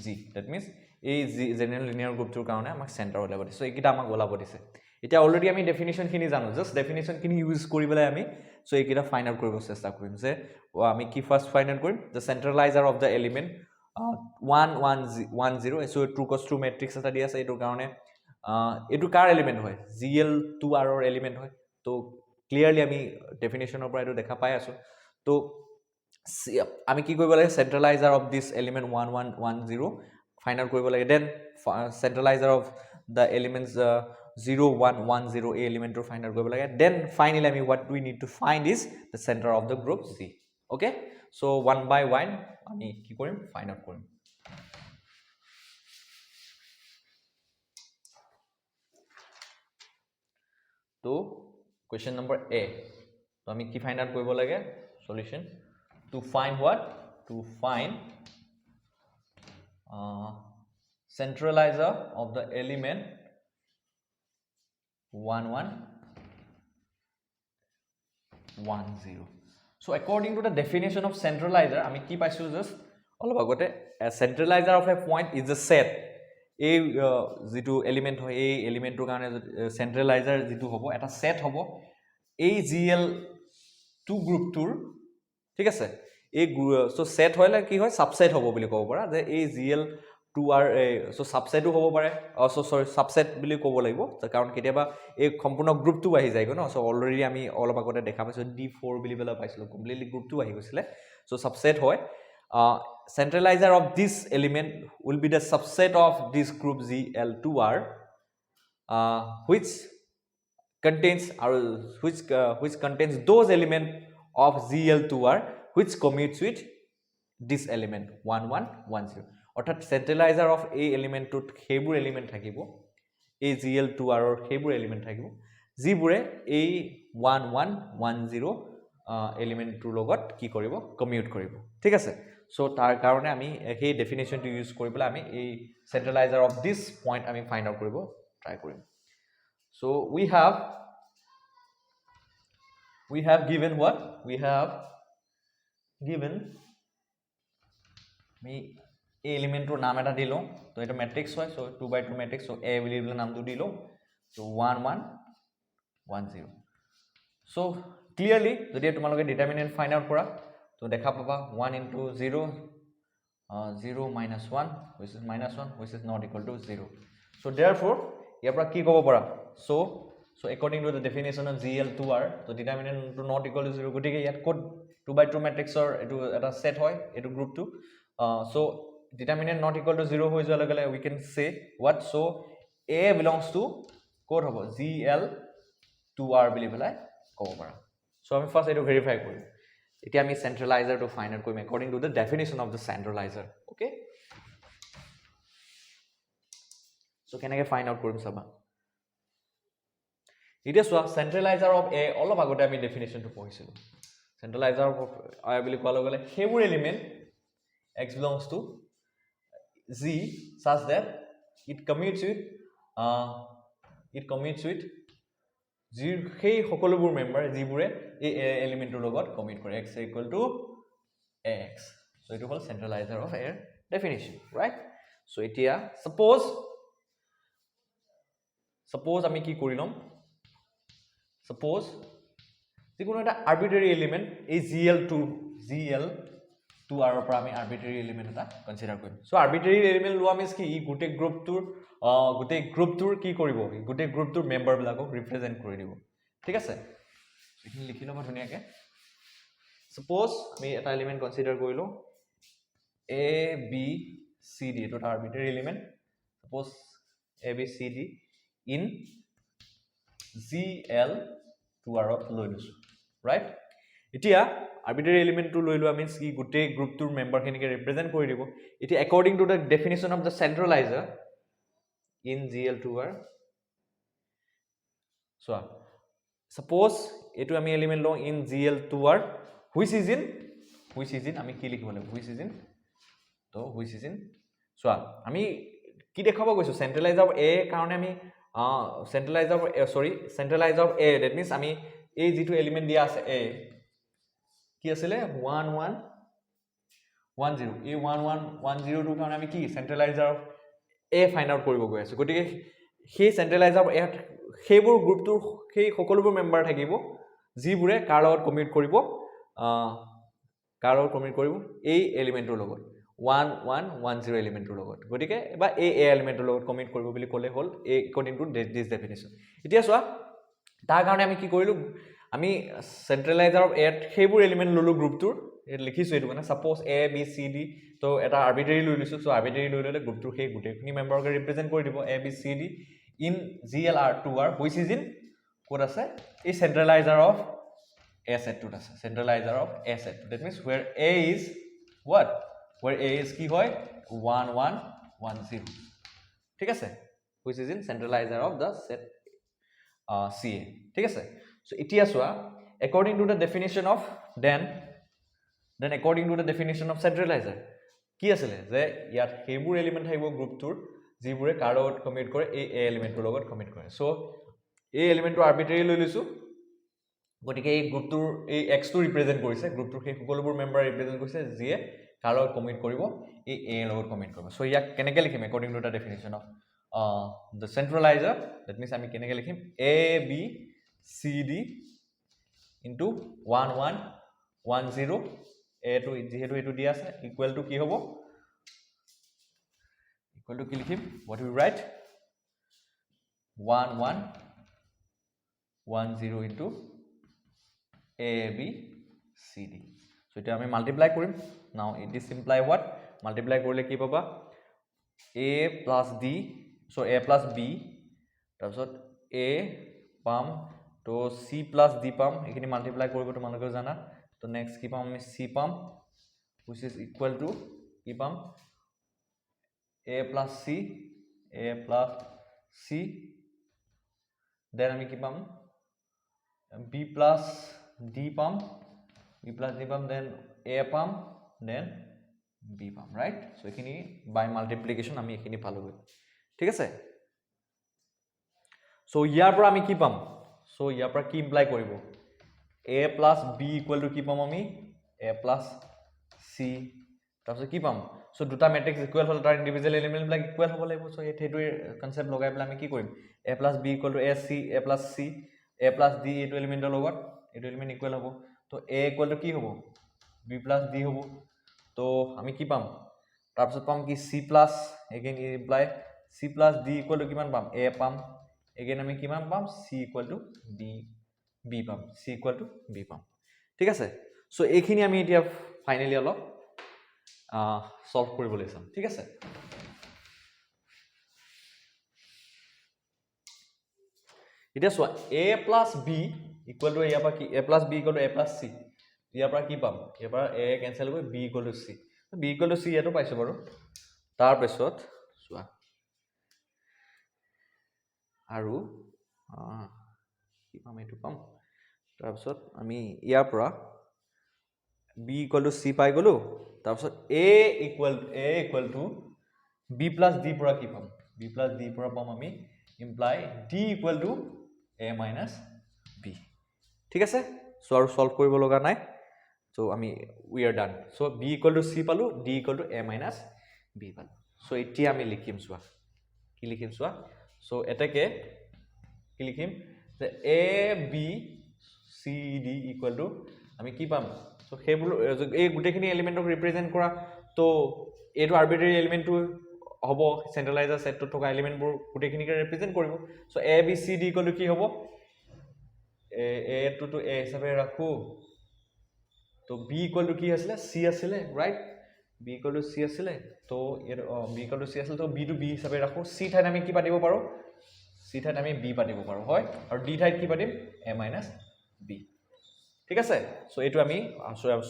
z that means a general linear group tur karone amak center olabo dise so ekita amak olabo dise eta already ami definition khini jano just definition khini use koribele ami so ekita find out koribo chesta korim je ami ki first find out korim the centralizer of the element 1 1 1 0 so 2 cos 2 matrix eta di ase etur karone etu car element hoy gl 2r or element hoy to clearly ami definition or etu dekha pai aso to আমি কি কৰিব লাগে centralizer of this element 1 1 1 0 find out কৰিব লাগে then centralizer of the elements 0 1 1 0 a element to find out কৰিব লাগে then finally আমি what we need to find is the center of the group Z okay so one by one আমি কি কৰিম find out কৰিম তো question number A তো আমি কি find out কৰিব লাগে solution to find what to find centralizer of the element 1 1 1 0 so according to the definition of centralizer ami ki paisu just all agote a centralizer of a point is a set a jitu element hoy a element tor karone centralizer jitu hobo eta set hobo a gl 2 group tour ঠিক আছে এই so set হইলে কি হয় subset হ'ব বুলি ক'ব পাৰা যে এই gl 2r সো সাবসেটও হ'ব পাৰে সো সৰি সাবসেট বুলি ক'ব লাগিব কাৰণ কেতিয়াবা এই সম্পূৰ্ণ গ্ৰুপটো আহি যায় গো ন সো অলৰেডি আমি অলপ আগতে দেখা পাইছো d4 বুলি বেলা পাইছিলো কমপ্লিটলি গ্ৰুপটো আহি গৈছিলে সো সাবসেট হয় centralizer of this element will be the subset of this group gl2r which contains which contains those element of gl2r which commutes with this element 1 1 1 0 অর্থাৎ centralizer of a element to হেবুৰ element থাকিব a gl2r or হেবুৰ element থাকিব জিবুৰে a 1 1 1 0 element টোৰ লগত কি কৰিব commute কৰিব ঠিক আছে সো তাৰ কাৰণে আমি এই ডেফিনিশন টো ইউজ কৰিবলৈ আমি এই centralizer of this point আমি ফাইন্ড আউট কৰিব ট্ৰাই কৰিম so we have given what we have given me a element ro naam eta dilo to eta matrix hoy so 2 by 2 matrix so a variable naam tu dilo so 1 1 1 0 so clearly jodi tumaloke determinant find out kora to dekha paba 1 into 0 0 minus 1 which is minus 1 which is not equal to 0 so therefore yapra ki kobo para so according to the definition of gl2r so determinant to not equal to 0 gotike yat code 2 by 2 matrix or etu eta set hoy etu group to so determinant not equal to 0 hoy jala gale we can say what so a belongs to code hobo gl2r bili belai kobo para so ami first etu verify korim etia ami centralizer to find out korim according to the definition of the centralizer okay so kenake find out korim saba It is a centralizer of A all of agote ami definition to poisilu centralizer of I বুলি কোৱা লগে লগে সেইবোৰ element x belongs to z such that it commutes with সেই সকলোবোৰ member যিবোৰে এই এলিমেন্টৰ লগত কমিট কৰে x equal to x so এইটো হ'ল centralizer of a definition right so এতিয়া suppose আমি কি কৰিলম suppose যিকোনো এটা arbitrary element এই gl2 r পৰা আমি arbitrary element এটা কনসিডাৰ কৰিম so arbitrary element লোৱা means কি ই গোটেই গ্ৰুপটোৰ কি কৰিব গোটেই গ্ৰুপটোৰ মেম্বাৰ বিলাকক ৰিপ্ৰেজেন্ট কৰি দিব ঠিক আছে এইখিনি লিখি লবা ধুনিয়াকে suppose আমি এটা এলিমেন্ট কনসিডাৰ কৰিলো a b c d এটা arbitrary element suppose a b c d in gl2r লৈ লৈছো right এতিয়া arbitrary element to লৈ লোৱা means কি গোটেই গ্ৰুপটোৰ মেম্বাৰ খিনিকে ৰিপ্ৰেজেন্ট কৰি দিব এতিয়া according to the definition of the centralizer in gl2r so suppose এটো আমি এলিমেন্ট লও in gl2r which is in আমি কি লিখিব লাগিব which is in so আমি কি দেখাব গৈছো centralizer of a কাৰণে আমি centralizer of a that means আমি এই যেটো এলিমেন্ট দিয়া আছে a কি আছিল 1110 এই 1110 টো কাৰণে আমি কি centralizer of a find out কৰিব গৈ আছো গতিকে সেই centralizer of a সেইবোৰ গ্ৰুপটোৰ সেই সকলোবোৰ মেম্বাৰ থাকিব যিবোৰে কাৰ লগত কমিট কৰিব এই এলিমেন্টৰ লগত 1110 এলিমেন্টৰ লগত গতিকে বা এই এলিমেন্টৰ লগত কমিট কৰিব বুলি ক'লে হ'ল according to this definition এতিয়া চোৱা তাৰ কাৰণে আমি কি কৰিলো আমি centralizer of a সেইবোৰ এলিমেন্ট ললো গ্ৰুপটোৰ লিখিছো এটো মানে suppose a b c d তো এটা arbitrary লৈ লৈছো so arbitrary লৈ ললে গ্ৰুপটোৰ সেই গোটেইখিনি মেম্বাৰকে ৰিপ্ৰেজেন্ট কৰি দিব a b c d in glr2r which is in ক'ত আছে এই centralizer of a set টোত আছে centralizer of a set that means where a is what where a is কি হয় 1110 ঠিক আছে which is in centralizer of the set ca ঠিক আছে so এতিয়া চোৱা according to the definition of then according to the definition of centralizer কি আছিল যে ইয়াত হেবোৰ এলিমেন্ট থাকিব গ্ৰুপটোৰ যিবোৰে কাৰ লগত কমিট কৰে এই এলিমেন্টৰ লগত কমিট কৰে so এই এলিমেন্টটো আৰবিট্ৰাৰি লৈ লৈছো গতিকে এই গ্ৰুপটোৰ এই x টো ৰিপ্ৰেজেন্ট কৰিছে গ্ৰুপটোৰ সেই সকলোবোৰ মেম্বাৰ ৰিপ্ৰেজেন্ট কৰিছে যিয়ে কাৰ লগত কমিট কৰিব এই a লগত কমিট কৰিব so ইয়াক কেনেকৈ লিখিম according to the definition of the centralizer that means আমি কেনেকৈ লিখিম a b c d into 1110 a to যেহেতু এটো দিয়া আছে ইকুৱেল টু কি হ'ব ইকুৱেল টু কি লিখিম what we write 1110 into a b c d so এটা আমি মাল্টিপ্লাই কৰিম now it is imply what multiply কৰিলে কি পাবা a plus d so a plus b তাৰপিছত a পাম তো c plus d পাম এখিনি মাল্টিপ্লাই কৰিব তোমালোকে জানা তো নেক্সট কি পাম আমি c পাম which is equal to কি পাম a plus c then আমি কি পাম b plus d পাম then a পাম then b পাম right so এখিনি by multiplication আমি এখিনি পালোগে ঠিক আছে so ইয়াৰ পৰা আমি কি পাম so ইয়াৰ পৰা কি ইমপ্লাই কৰিব a plus b equal to কি পাম আমি a plus c তাৰপিছত কি পাম so দুটা ম্যাট্ৰিক্স ইকুৱেল হল তাৰ ইন্ডিভিজুৱেল এলিমেন্ট বিলাক ইকুৱেল হ'ব লাগিব so এইটো কনসেপ্ট লগাই পেলাই আমি কি কৰিম a plus b equal to a plus c a plus d এইটো এলিমেন্টৰ লগত এইটো এলিমেন্ট ইকুৱেল হ'ব তো a equal to কি হ'ব b plus d হ'ব তো আমি কি পাম তাৰপিছত পাম কি c plus again imply c plus d equal to কিমান পাম a পাম again আমি কিমান পাম c equal to b পাম c equal to b পাম ঠিক আছে সো এইখিনি আমি এতিয়া ফাইনালি অলপ সলভ কৰিবলৈ চাম ঠিক আছে এতিয়া so a plus b equal to ইয়াৰ পৰা কি a plus b equal to a plus c ইয়াৰ পৰা কি পাম ইয়াৰ পৰা a কেনসেল হৈ b equal to c b equal to c এটো পাইছো বাৰু তাৰ পিছত সোৱা আৰু কি পাম এটো পাম তাৰ পিছত আমি ইয়াৰ পৰা b equal to c পাই গলো তাৰপিছত a equal to b plus d পৰা কি পাম b plus d পৰা পাম আমি imply d equal to a minus b ঠিক আছে সো আৰু সলভ কৰিব লগা নাই সো আমি we are done so b equal to c পালো d equal to a minus b পালো সো এতিয়া আমি লিখিম সোৱা কি লিখিম সোৱা সো এটাকে কি লিখিম যে a b c d equal to আমি কি পাম সো হেবুল এই গুটেখিনি এলিমেন্টক ৰিপ্ৰেজেন্ট কৰা তো এটো আৰবিট্ৰাৰি এলিমেন্টটো হ'ব সেন্ট্ৰালাইজাৰ সেটটো থকা এলিমেন্টবোৰ গুটেখিনিকে ৰিপ্ৰেজেন্ট কৰিব so a b c d equal to কি হ'ব a to a হিচাপে ৰাখো তো b equal to কি আছিল c আছিল right b equal to c আছিল তো b equal to c আছিল তো b to b হিচাপে ৰাখো c ঠাইত আমি কি পাতিব পাৰো c ঠাইত আমি b পাতিব পাৰো হয় আৰু d ঠাইত কি পাতিম a minus b ঠিক আছে সো এটো আমি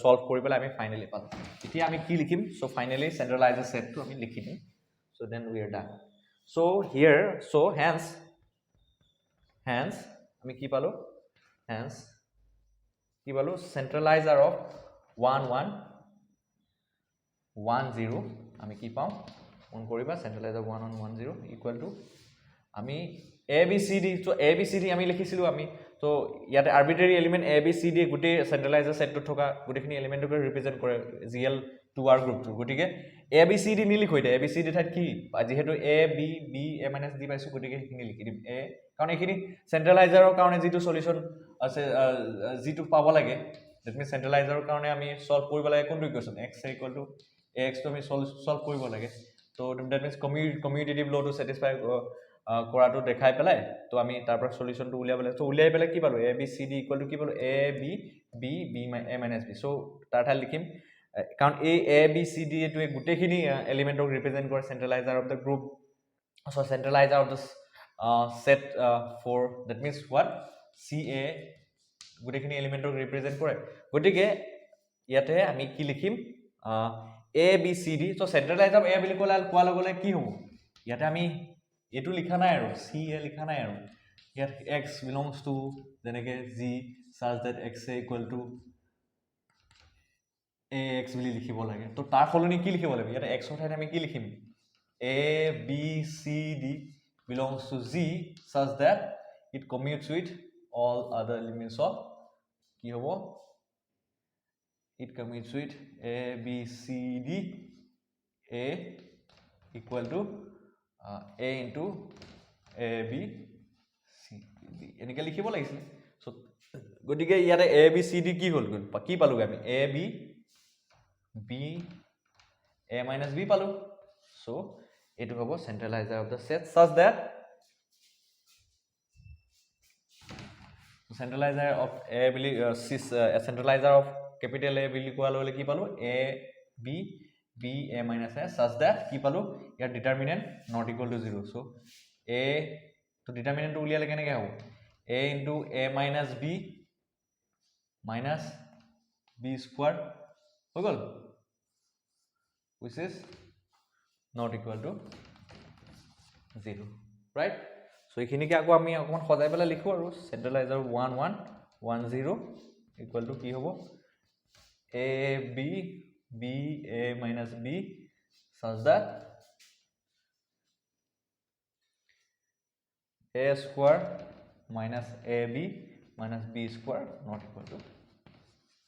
সলভ কৰি পেলাই আমি ফাইনালি পালো এতিয়া আমি কি লিখিম সো ফাইনালি সেন্ট্ৰালাইজাৰ সেটটো আমি লিখি দিম so then we are done so here so hence আমি কি পালো হেন্স কি পালো সেন্ট্ৰালাইজাৰ অফ 1 1 1 0 আমি কি পাম মন কৰিবা সেন্ট্ৰালাইজাৰ 1 1 1 0 ইকুৱেল টু আমি a b c d তো a b c d আমি লিখিছিলো আমি তো ইয়াতে arbitrary element a b c d গুটে সেন্ট্ৰালাইজাৰ সেটটো থকা গুটেখিনি এলিমেন্টক ৰিপ্ৰেজেন্ট কৰে gl 2r গ্ৰুপটো গুটিকে a b c d নিলিখো এটা a b c d ঠাইত কি যেহেতু a b b a minus d পাইছো গুটিকে হিখিনি লিখি দিম a কাৰণ এখিনি সেন্ট্ৰালাইজাৰৰ কাৰণে যেটো সলিউশন আছে যেটো পাব লাগে দ্যাট মিন্স সেন্ট্ৰালাইজাৰৰ কাৰণে আমি সলভ কৰিব লাগে কোনটো ইকুৱেশ্যন x ax তো আমি সলভ কৰিব লাগে তো দ্যাট মিন্স কমিউটেটিভ ল টু স্যাটিসফাই কৰাটো দেখাই পেলাই তো আমি তাৰ পৰা সলিউশনটো উলিয়াবলে তো উলিয়াই পেলাই কি পালো a b c d equal to কি পালো a b b b a minus b so তাৰ ঠাইত লিখিম কাৰণ এই a b c d এটো গুটেখিনি এলিমেন্টক ৰিপ্ৰেজেন্ট কৰে centraliser of the group so centraliser of the set for that means what ca গুটেখিনি এলিমেন্টক ৰিপ্ৰেজেন্ট কৰে গটিকে ইয়াতে আমি কি লিখিম a b c d so centraliser of a বুলি কোৱা লগলে কি হ'ব ইয়াতে আমি এটো লিখা নাই আৰু c a লিখা নাই আৰু ইয়াত x belongs to যেনেকে g such that x equal to ax বুলি লিখিব লাগে তো তাৰ ফলনি কি লিখিব লাগে ইয়াতে x ৰ ঠাইত আমি কি লিখিম a b c d belongs to g such that it commutes with all other elements of কি হ'ব it commutes with a b c d a equal to a into a b c d এনেকে লিখিব লাগিছিল so গটিকে ইয়াতে a b c d কি হ'ল কি পালো আমি a b b a minus b পালো সো এটো হ'ব centraliser of the set such that centraliser of a বুলি সেন্ট্ৰালাইজাৰ অফ ক্যাপিটেল a বুলি কোৱা ললে কি পালো a b b a minus a such that কি পালো ইয়াৰ determinant not equal to 0 so a তো ডিটারমিনেন্ট উলিয়ালে কেনেকে হ'ব a into a minus b minus b square হৈ গল which is not equal to 0 right so এখিনিকে আকৌ আমি অকমান সজাই পেলা লিখো আৰু সেন্ট্ৰালাইজাৰ 1 1 1 0 equal to কি হ'ব a b b a minus b such that a square minus ab minus b square not equal to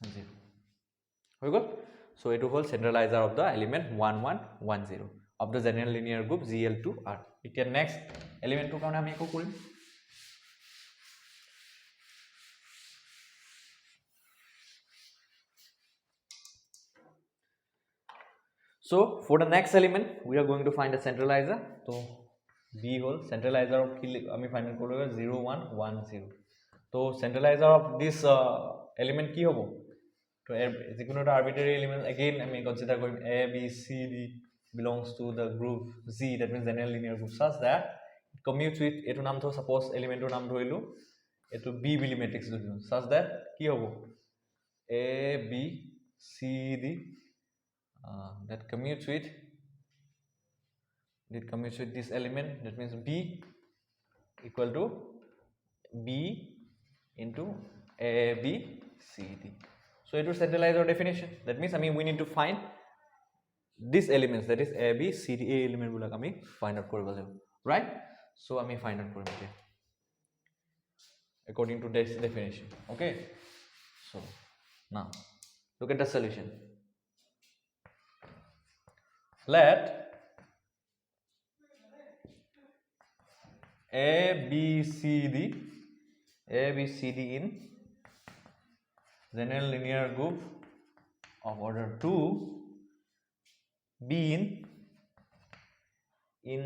0 হৈ গল so এটো হল সেন্ট্ৰালাইজাৰ of da element 1 1 1 0 of the general linear group gl2r এতিয়া নেক্সট এলিমেন্টৰ কাৰণে আমি একো কৰিম so for the next element we are going to find a centralizer so b whole centralizer of আমি find কৰিব 0 1 1 0 so centralizer of this element কি হ'ব তো যিকোনো এটা arbitrary element again আমি কনসিডার কৰিম a b c d belongs to the group z that means general linear group such that it commutes with এটো নাম ধৰ suppose elementor নাম ধৰিলো এটো b বুলি matrix ধৰিলো such that কি হ'ব a b c d that commutes with this element that means b equal to b into a b c d so এইটো centralizer definition. That means we need to find these elements, that is A, B, C, D, A element bulak ami find out koribo লাগিব, right? So ami find out korim etia according to this definition. Okay, so now look at the solution. Let A, B, C, D in general linear group of order 2 be in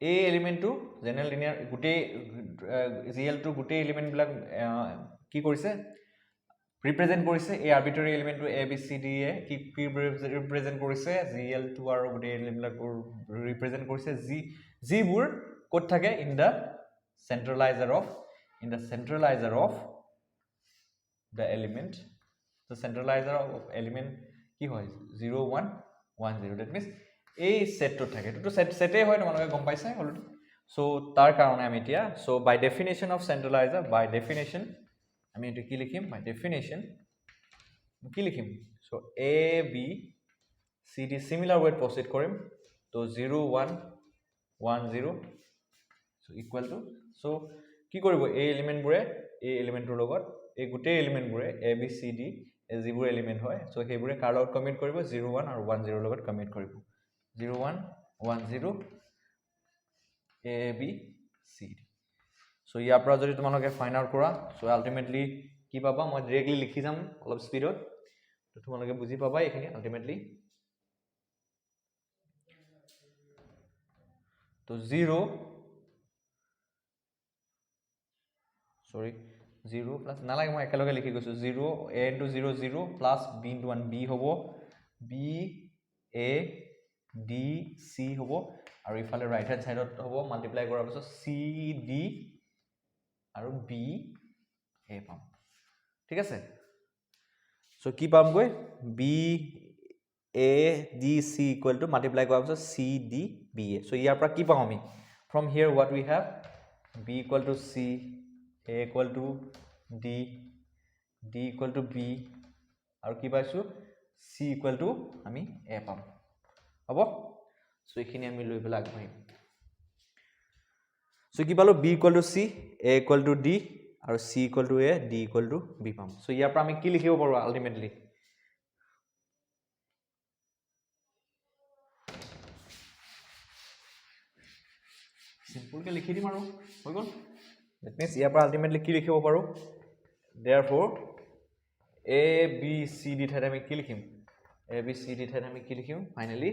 A element to general linear gute GL to gute element bilak ki korise represent korise a arbitrary element to A B C D e ki represent korise GL2 aru gute element bilak represent korise G bur kot thake in the centralizer of the element. The centralizer of element ki hoy 0 1 1 0. That means a set to thake to set e hoy tomaloke gom paisa already. So tar karone ami etia, so by definition of centralizer, by definition ami etu ki likhim, by definition ki likhim, so A B C D similar way proceed korim, to 0 1 1 0, so equal to, so কি কৰিব এই element বুৰে এই এলিমেন্টৰ লগত এই গোটেই element বুৰে A B C D এই যিবোৰ element হয়, সো হেইবোৰে কাৰ লগত কমিট কৰিব 0 1 আৰু 1 0 লগত কমিট কৰিব 0 1 1 0 A B C D. So ইয়াৰ পৰা যদি তোমালোকে ফাইন্ড আউট কৰা, সো আলটিমেটলি কি পাবা, মই ডাইৰেক্টলি লিখি যাম অলপ স্পিডত, তো তোমালোকে বুজি পাবা এখিনি আলটিমেটলি। তো 0 plus নালাগে মই একেলগে লিখি গৈছো 0 A into 0 0 plus B into 1 B হবো, B A D C হবো, আৰু ইফালে ৰাইট হ্যান্ড সাইডত হবো মাল্টিপ্লাই কৰাৰ পিছত C D আৰু B A পাম, ঠিক আছে। সো কি পাম গৈ B A D C equal to multiply কৰাৰ পিছত C D B A. So ইয়াৰ পৰা কি পাম আমি, from here what we have, B equal to C, A equal to D, D equal to B, আৰু কি পাইছো C equal to আমি A পাম, হ'ব। সো এখিনি আমি লৈ পেলাই আগবাঢ়িম। সো কি পালো B equal to C, A equal to D, আৰু C equal to A, D equal to B পাম। সো ইয়াৰ পৰা আমি কি লিখিব পাৰো আলটিমেটলি, সিম্পল কে লিখি দিম আৰু হৈ গল। That means ইয়াৰ পৰা আলটিমেটলি কি লিখিব পাৰো, therefore A B C D ঠাইত আমি কি লিখিম, A B C D ঠাইত আমি কি লিখিম, ফাইনালি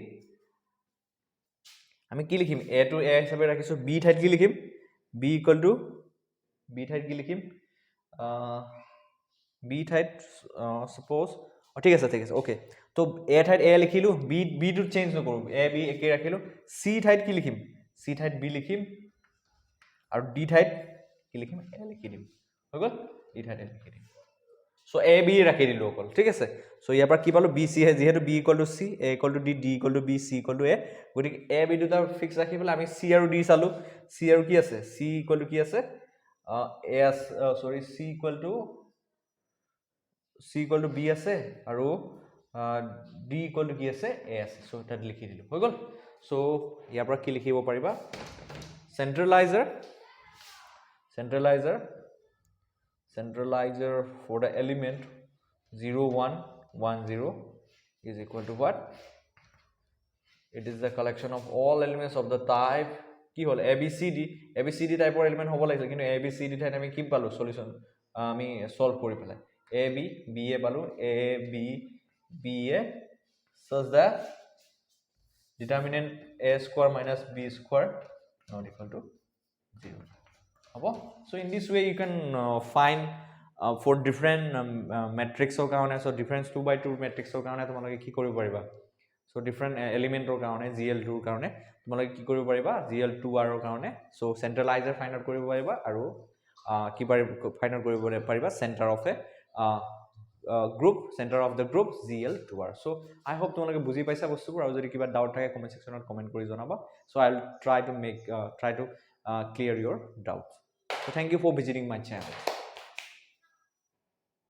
আমি কি লিখিম, A to A হিচাপে ৰাখিছো, B ঠাইত কি লিখিম, B equal to B ঠাইত কি লিখিম, B ঠাইত suppose ঠিক আছে ওকে। তো A ঠাইত A লিখিলো, B টো চেঞ্জ নকৰো, A B একে ৰাখিলো, C ঠাইত কি লিখিম, C ঠাইত B লিখিম, আৰু D ঠাইত কি লিখিম, A লিখি দিম, হৈ গল। D ঠাইত A লিখি দিম, সো A B ৰাখি দিলো অকল, ঠিক আছে। সো ইয়াৰ পৰা কি পালো B C হে, যেহেতু B equal to C, A equal to D, D equal to B, C equal to A, গতিকে A B দুটা ফিক্স ৰাখি পেলাই আমি C আৰু D চালো, C আৰু কি আছে, C equal to কি আছে, A সৰি C equal to B আছে, আৰু D equal to কি আছে, A আছে, সো তাত লিখি দিলো, হৈ গল। সো ইয়াৰ পৰা কি লিখিব পাৰিবা, centralizer for the element 0 1 1 0 is equal to what, it is the collection of all elements of the type কি হল ABCD টাইপৰ এলিমেন্ট হ'ব লাগিছিল, কিন্তু ABCD ঠাইত আমি কি পালো সলিউশন, আমি সলভ কৰি পেলাই AB BA পালো, AB BA such that determinant A square minus B square not equal to 0. So in this way you can find for different matrixৰ কাৰণে, so difference 2 by 2 matrixৰ কাৰণে তোমালোকে কি কৰিব পাৰিবা, so different elementor কাৰণে GL2 ৰ কাৰণে তোমালোকে কি কৰিব পাৰিবা, GL2 ৰ কাৰণে so centralizer find out কৰিব পাৰিবা, আৰু কি find out কৰিব পাৰিবা center of a group, center of the group GL2R. So I hope তোমালোকে বুজি পাইছা বস্তুবোৰ, আৰু যদি কিবা ডাউট থাকে কমেন্ট সেকশনত কমেন্ট কৰি জনাবা, so I'll try to clear your doubts. So thank you for visiting my channel.